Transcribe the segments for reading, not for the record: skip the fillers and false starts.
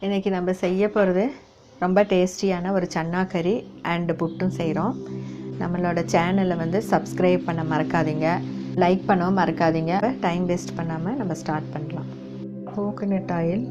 இன்றைக்கி நம்ம செய்ய போகிறது ரொம்ப டேஸ்டியான ஒரு சன்னா கறி அண்டு புட்டும் செய்கிறோம். நம்மளோட சேனலை வந்து சப்ஸ்கிரைப் பண்ண மறக்காதீங்க, லைக் பண்ணவும் மறக்காதீங்க. டைம் வேஸ்ட் பண்ணாமல் நம்ம ஸ்டார்ட் பண்ணலாம். கோகோனட் ஆயில்,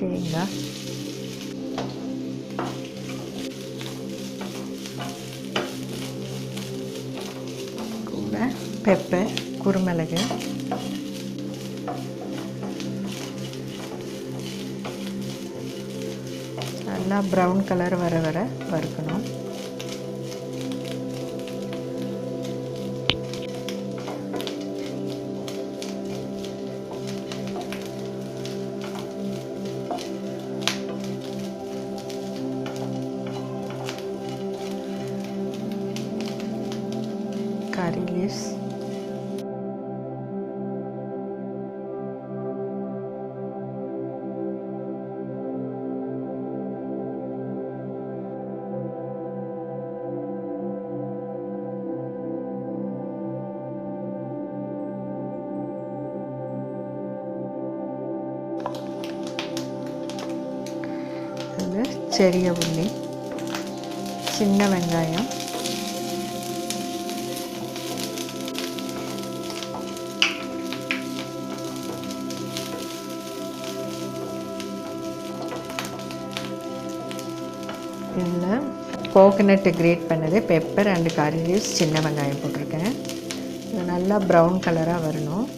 தேங்காய், கூட பெப்பர், குருமிளகு, நல்லா ப்ரௌன் கலர் வர வறுக்கணும். curry leaves, செரிய உள்ளி, சின்ன வெங்காயம், இதில் கோகோனட் கிரேட் பண்ணது, பெப்பர் அண்டு கறி லீவ்ஸ், சின்ன வெங்காயம் போட்டிருக்கேன். இது நல்லா ப்ரௌன் கலராக வரணும்.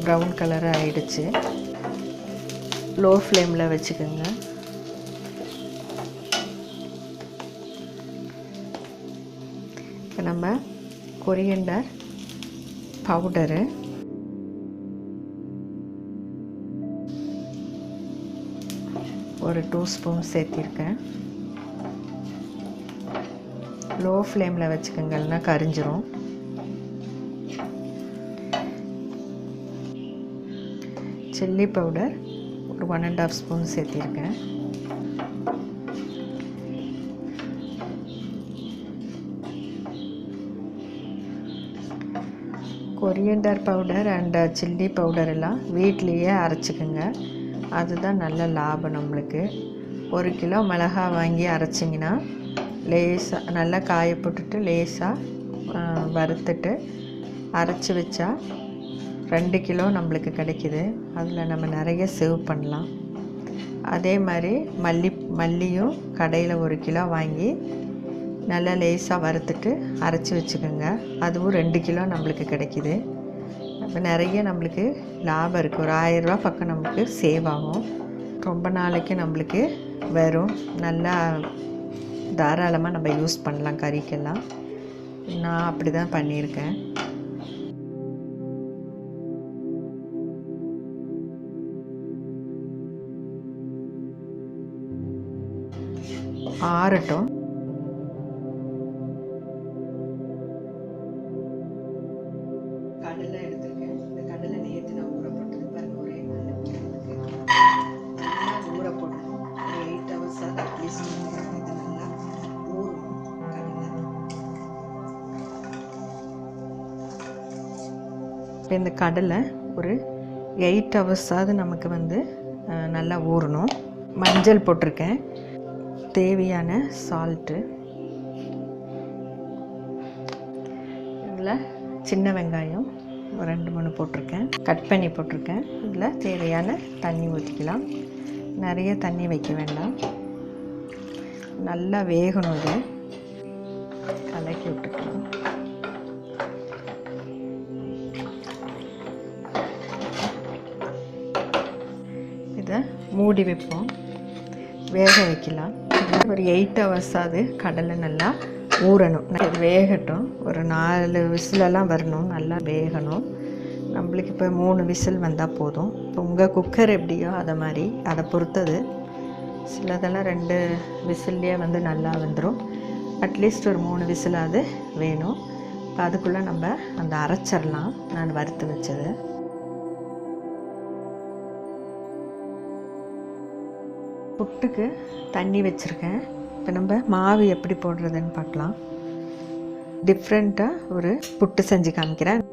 ப்ரௌன் கலராக ஆகிடுச்சு. லோ ஃப்ளேமில் வச்சுக்கோங்க. இப்போ நம்ம கொரியண்டர் பவுடரு, ஒரு 2 ஸ்பூன் சேர்த்திருக்கேன். லோ ஃப்ளேமில் வச்சுக்கோங்க, இல்லைன்னா கரிஞ்சிரும். சில்லி பவுடர் ஒரு 1.5 ஸ்பூன் சேர்த்திருக்கேன். Coriander powder and chilli powder எல்லாம் வீட்லேயே அரைச்சிக்கோங்க. அதுதான் நல்ல லாபம் நம்மளுக்கு. 1 கிலோ மிளகாய் வாங்கி அரைச்சிங்கன்னா லேசாக நல்லா காய போட்டுட்டு லேசாக வறுத்துட்டு அரைச்சி வச்சா 2 கிலோ நம்மளுக்கு கிடைக்கிது. அதில் நம்ம நிறைய சேவ் பண்ணலாம். அதே மாதிரி மல்லியும் கடையில் 1 கிலோ வாங்கி நல்லா லேசாக வறுத்துட்டு அரைச்சி வச்சுக்கோங்க. அதுவும் 2 கிலோ நம்மளுக்கு கிடைக்கிது. அப்போ நிறைய நம்மளுக்கு லாபம் இருக்குது. ஒரு 1000 ரூபா பக்கம் நமக்கு சேவ் ஆகும். ரொம்ப நாளைக்கு நம்மளுக்கு வரும். நல்லா தாராளமாக நம்ம யூஸ் பண்ணலாம் கறிக்கெல்லாம். நான் அப்படி தான் பண்ணியிருக்கேன். ஆறட்டும். கடலை எடுத்துருக்கேன். இந்த கடலை நேற்று நான் ஊற போட்டது பாருங்க. ஒரே நாள் ஊற போடணும். ஒரு 8 hours அட்லீஸ்ட் இது நல்லா ஊறணும் கடலை. இப்போ இந்த கடலை ஒரு 8 hours நமக்கு வந்து நல்லா ஊறணும். மஞ்சள் போட்டிருக்கேன், தேவையான சால்ட்டு, இதில் சின்ன வெங்காயம் ஒரு 2-3 போட்டிருக்கேன், கட் பண்ணி போட்டிருக்கேன். இதில் தேவையான தண்ணி ஊற்றிக்கலாம். நிறைய தண்ணி வைக்க வேண்டாம். நல்லா வேகணும். இது கலக்கி விட்டுக்கலாம். இதை மூடி வைப்போம், வேக வைக்கலாம். ஒரு 8 hours கடலை நல்லா ஊறணும். வேகட்டும். ஒரு 4 விசிலெல்லாம் வரணும். நல்லா வேகணும். நம்மளுக்கு இப்போ 3 விசில் வந்தால் போதும். இப்போ உங்கள் குக்கர் எப்படியோ அதை மாதிரி அதை பொறுத்தது சிலதெல்லாம் 2 விசில்லையே வந்து நல்லா வந்துடும். அட்லீஸ்ட் ஒரு 3 விசிலாவது வேணும். இப்போ அதுக்குள்ளே நம்ம அந்த அரைச்சிடலாம் நான் வறுத்து வச்சது. புட்டுக்கு தண்ணி வச்சுருக்கேன். இப்போ நம்ம மாவு எப்படி போடுறதுன்னு பார்க்கலாம். டிஃப்ரெண்ட்டாக ஒரு புட்டு செஞ்சு காமிக்கிறேன்.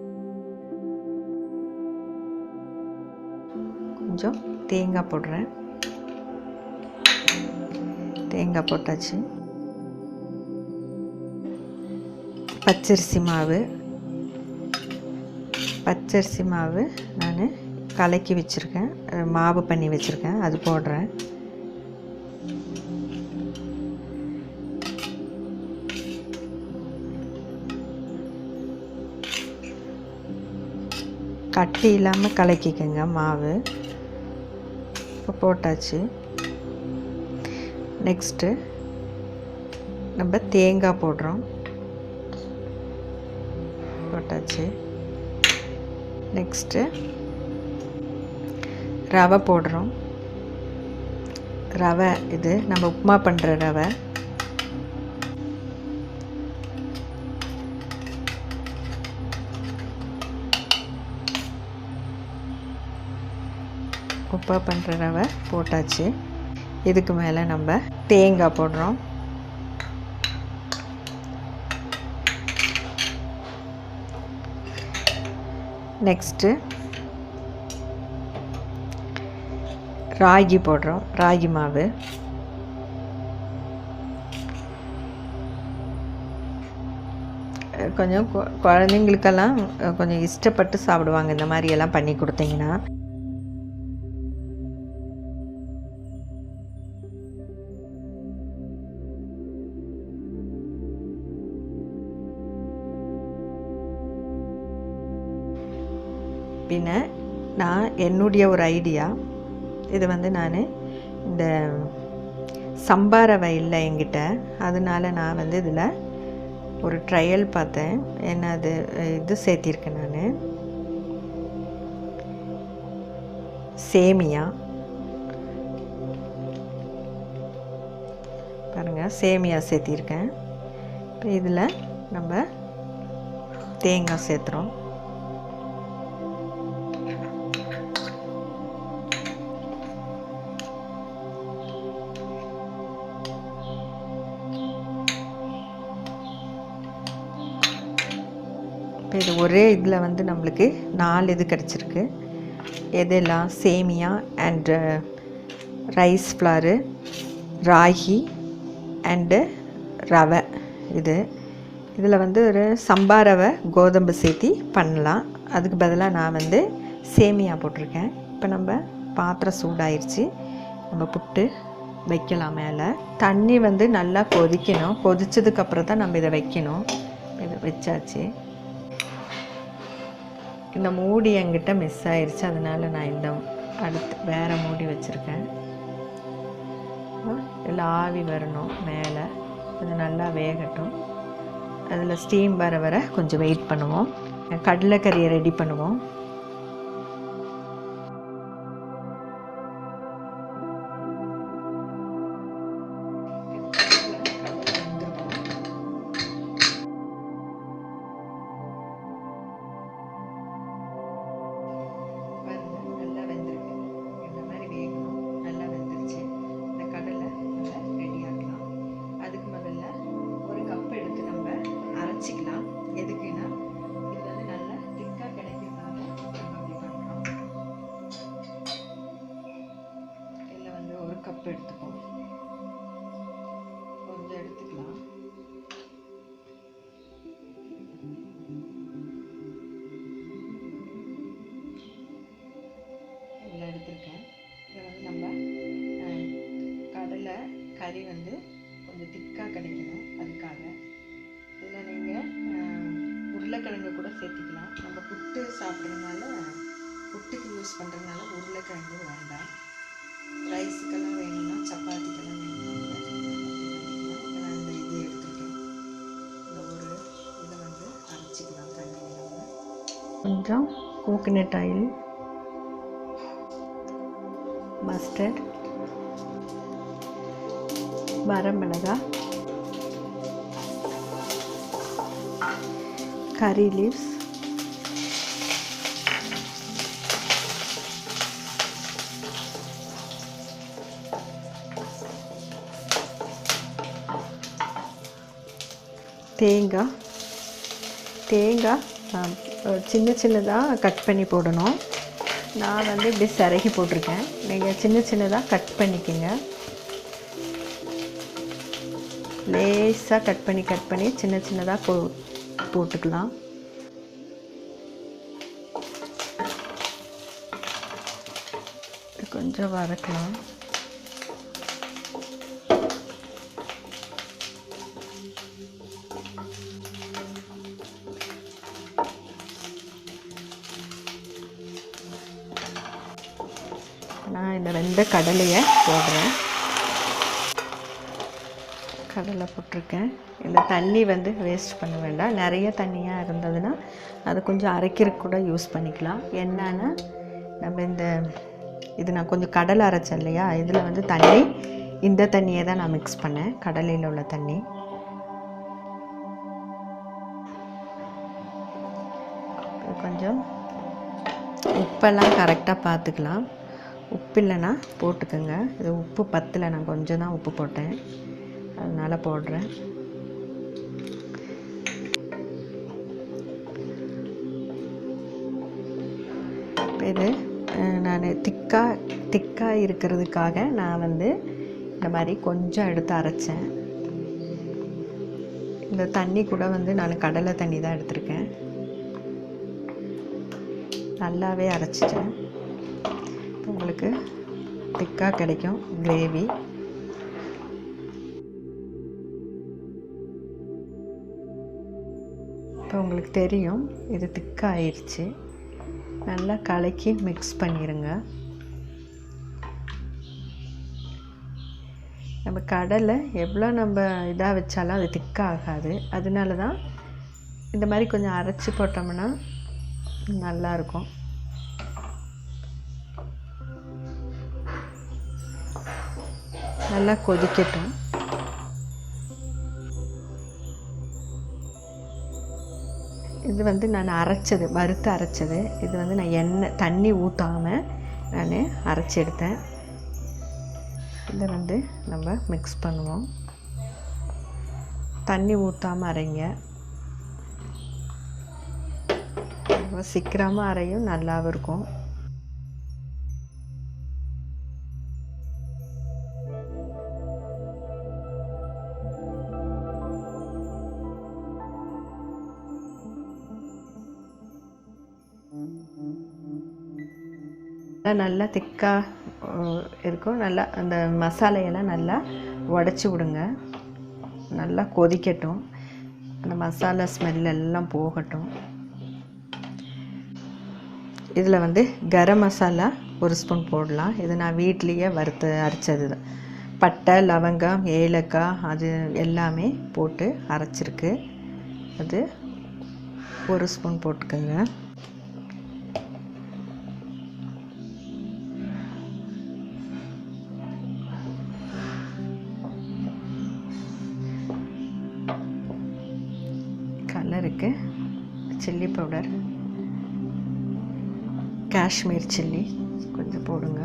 கொஞ்சம் தேங்காய் போடுறேன். தேங்காய் போட்டாச்சு. பச்சரிசி மாவு நான் கலக்கி வச்சுருக்கேன், மாவு பண்ணி வச்சுருக்கேன், அது போடுறேன். கட்டி இல்லாமல் கலக்கிக்கங்க மாவு. இப்போ போட்டாச்சு. நெக்ஸ்ட்டு நம்ம தேங்காய் போடுறோம். போட்டாச்சு. நெக்ஸ்ட்டு ரவை போடுறோம். ரவை இது நம்ம உப்புமா பண்ணுற ரவை. உப்புமா பண்ணுற ரவை போட்டாச்சு. இதுக்கு மேலே நம்ம தேங்காய் போடுறோம். நெக்ஸ்ட்டு ராகி போடுறோம், ராகி மாவு. கொஞ்சம் குழந்தைங்களுக்கெல்லாம் கொஞ்சம் இஷ்டப்பட்டு சாப்பிடுவாங்க இந்த மாதிரியெல்லாம் பண்ணி கொடுத்தீங்கன்னா. பின்ன நான் என்னுடைய ஒரு ஐடியா, இது வந்து நான் இந்த சம்பா ரவை இல்லை என்கிட்ட, அதனால நான் வந்து இதில் ஒரு ட்ரையல் பார்த்தேன். என்ன அது இது சேர்த்திருக்கேன் நான், சேமியா. பாருங்கள், சேமியா சேர்த்திருக்கேன். இப்போ இதில் நம்ம தேங்காய் சேர்த்துறோம். இது ஒரே இதில் வந்து நம்மளுக்கு 4 இது கிடச்சிருக்கு. எதெல்லாம் சேமியா and rice flare, ragi and ரவை. இதில் வந்து ஒரு சம்பா ரவை கோதம்பு சேர்த்தி பண்ணலாம். அதுக்கு பதிலாக நான் வந்து சேமியா போட்டிருக்கேன். இப்போ நம்ம பாத்திரம் சூடாயிருச்சு, நம்ம புட்டு வைக்கலாம். மேலே தண்ணி வந்து நல்லா கொதிக்கணும். கொதிச்சதுக்கப்புறம் தான் நம்ம இதை வைக்கணும். இதை வச்சாச்சு. இந்த மூடி என்கிட்ட மிஸ் ஆயிடுச்சு, அதனால் நான் இந்த அடுத்து வேறு மூடி வச்சுருக்கேன். எல்லாம் ஆவி வரணும், மேலே கொஞ்சம் நல்லா வேகட்டும். அதில் ஸ்டீம் வர கொஞ்சம் வெயிட் பண்ணுவோம். கடலை கறியை ரெடி பண்ணுவோம். கப் எடுத்துப்போம், கொஞ்சம் எடுத்துக்கலாம். இதில் எடுத்துருக்கேன். இதை வந்து நம்ம கடலை கறி வந்து கொஞ்சம் திக்காக கிடைக்கணும், அதுக்காக. இதில் நீங்கள் உருளைக்கிழங்கு கூட சேர்த்திக்கலாம். நம்ம புட்டு சாப்பிட்றதுனால, புட்டுக்கு யூஸ் பண்ணுறதுனால உருளைக்கிழங்கு வேண்டாம். ரைஸுக்கெல்லாம் வேணும்னா, சப்பாத்திக்கெல்லாம் வேணும்னா நான் இந்த இது எடுத்துருக்கேன். இந்த ஒரு இதை வந்து அரைச்சிக்கலாம் தண்ணி இல்லாமல். கொஞ்சம் கோகனட் ஆயில், மஸ்டர்ட், வரமிளகாய், கறி லீவ்ஸ், தேங்காய் சின்ன சின்னதாக கட் பண்ணி போடணும். நான் வந்து இப்படி சிறகி போட்டிருக்கேன். நீங்கள் சின்ன சின்னதாக கட் பண்ணிக்கோங்க. லேசாக கட் பண்ணி சின்ன சின்னதாக போட்டுக்கலாம். கொஞ்சம் வதக்கலாம். நான் இந்த வெந்த கடலையை போடுறேன். கடலை போட்டிருக்கேன். இந்த தண்ணி வந்து வேஸ்ட் பண்ண வேண்டாம். நிறைய தண்ணியாக இருந்ததுன்னா அது கொஞ்சம் அரைக்கிறதுக்கு கூட யூஸ் பண்ணிக்கலாம். என்னன்னா நம்ம இது நான் கொஞ்சம் கடலை அரைச்சேன் இல்லையா, இதில் வந்து தண்ணி இந்த தண்ணியை தான் நான் மிக்ஸ் பண்ணேன், கடலையில் உள்ள தண்ணி. கொஞ்சம் உப்பெல்லாம் கரெக்டாக பார்த்துக்கலாம். உப்பு இல்லைன்னா போட்டுக்கோங்க. இது உப்பு பத்தலை, நான் கொஞ்சம் தான் உப்பு போட்டேன், அதனால் போடுறேன். இது நான் திக்காக இருக்கிறதுக்காக நான் வந்து இந்த மாதிரி கொஞ்சம் எடுத்து அரைச்சேன். இந்த தண்ணி கூட வந்து நான் கடலை தண்ணி தான் எடுத்திருக்கேன். நல்லாவே அரைச்சிட்டேன். உங்களுக்கு திக்காக கிடைக்கும் கிரேவி. இப்போ உங்களுக்கு தெரியும் இது திக்காக ஆயிடுச்சு. நல்லா கலக்கி மிக்ஸ் பண்ணிடுங்க. நம்ம கடலை எவ்வளோ நம்ம இதாக வச்சாலும் அது திக்காக ஆகாது. அதனால தான் இந்த மாதிரி கொஞ்சம் அரைச்சி போட்டோம்னா நல்லாயிருக்கும். நல்லா கொதிக்கட்டும். இது வந்து நான் அரைச்சது, வறுத்து அரைச்சது. இது வந்து நான் தண்ணி ஊற்றாமல் நான் அரைச்சி எடுத்தேன். இதை வந்து நம்ம மிக்ஸ் பண்ணுவோம். தண்ணி ஊற்றாமல் அரைங்க. சீக்கிரமாக அரையும், நல்லாவும் இருக்கும். நல்லா திக்காக இருக்கும். நல்லா அந்த மசாலையெல்லாம் நல்லா உடச்சி விடுங்க. நல்லா கொதிக்கட்டும். அந்த மசாலா ஸ்மெல் எல்லாம் போகட்டும். இதில் வந்து கரம் மசாலா 1 ஸ்பூன் போடலாம். இது நான் வீட்லேயே வறுத்து அரைச்சது தான். பட்டை, லவங்கம், ஏலக்காய் அது எல்லாமே போட்டு அரைச்சிருக்கு. அது 1 ஸ்பூன் போட்டுக்கோங்க. கலருக்கு சில்லி பவுடர், காஷ்மீர் சில்லி கொஞ்சம் போடுங்க.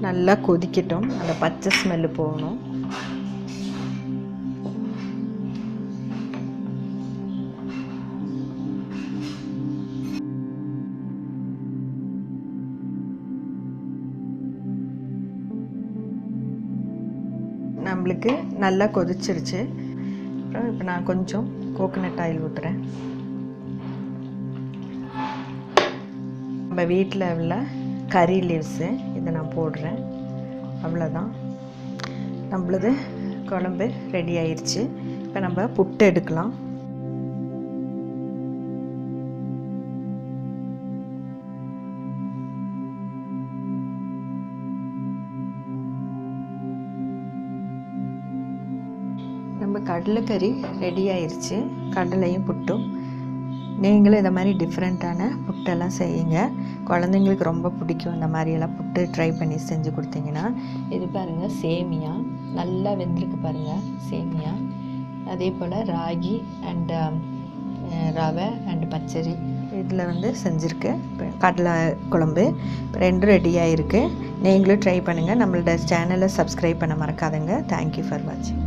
நல்லா கொதிக்கட்டும். அந்த பச்சை ஸ்மெல்லு போகணும். நம்மளுக்கு நல்லா கொதிச்சிருச்சு. அப்புறம் இப்போ நான் கொஞ்சம் கோகோனட் ஆயில் ஊற்றுறேன். நம்ம வீட்டில் உள்ள கறி லீவ்ஸு இதை நான் போடுறேன். அவ்வளோதான், நம்மளது குழம்பு ரெடி ஆயிடுச்சு. இப்போ நம்ம புட்டு எடுக்கலாம். நம்ம கடலைக்கறி ரெடி ஆயிடுச்சு. கடலையும் புட்டும். நீங்களும் இதை மாதிரி டிஃப்ரெண்ட்டான புட்டெல்லாம் செய்யுங்க. குழந்தைங்களுக்கு ரொம்ப பிடிக்கும். இந்த மாதிரியெல்லாம் புட்டு ட்ரை பண்ணி செஞ்சு கொடுத்தீங்கன்னா. இது பாருங்கள், சேமியா நல்லா வெந்திருக்கு பாருங்கள் சேமியா. அதே போல் ராகி அண்டு ரவை அண்டு பச்சரி இதில் வந்து செஞ்சுருக்கு கடலை குழம்பு. ரெண்டும் ரெடியாக இருக்குது. நீங்களும் ட்ரை பண்ணுங்கள். நம்மளோட சேனலை சப்ஸ்கிரைப் பண்ண மறக்காதுங்க. தேங்க்யூ ஃபார் வாட்சிங்.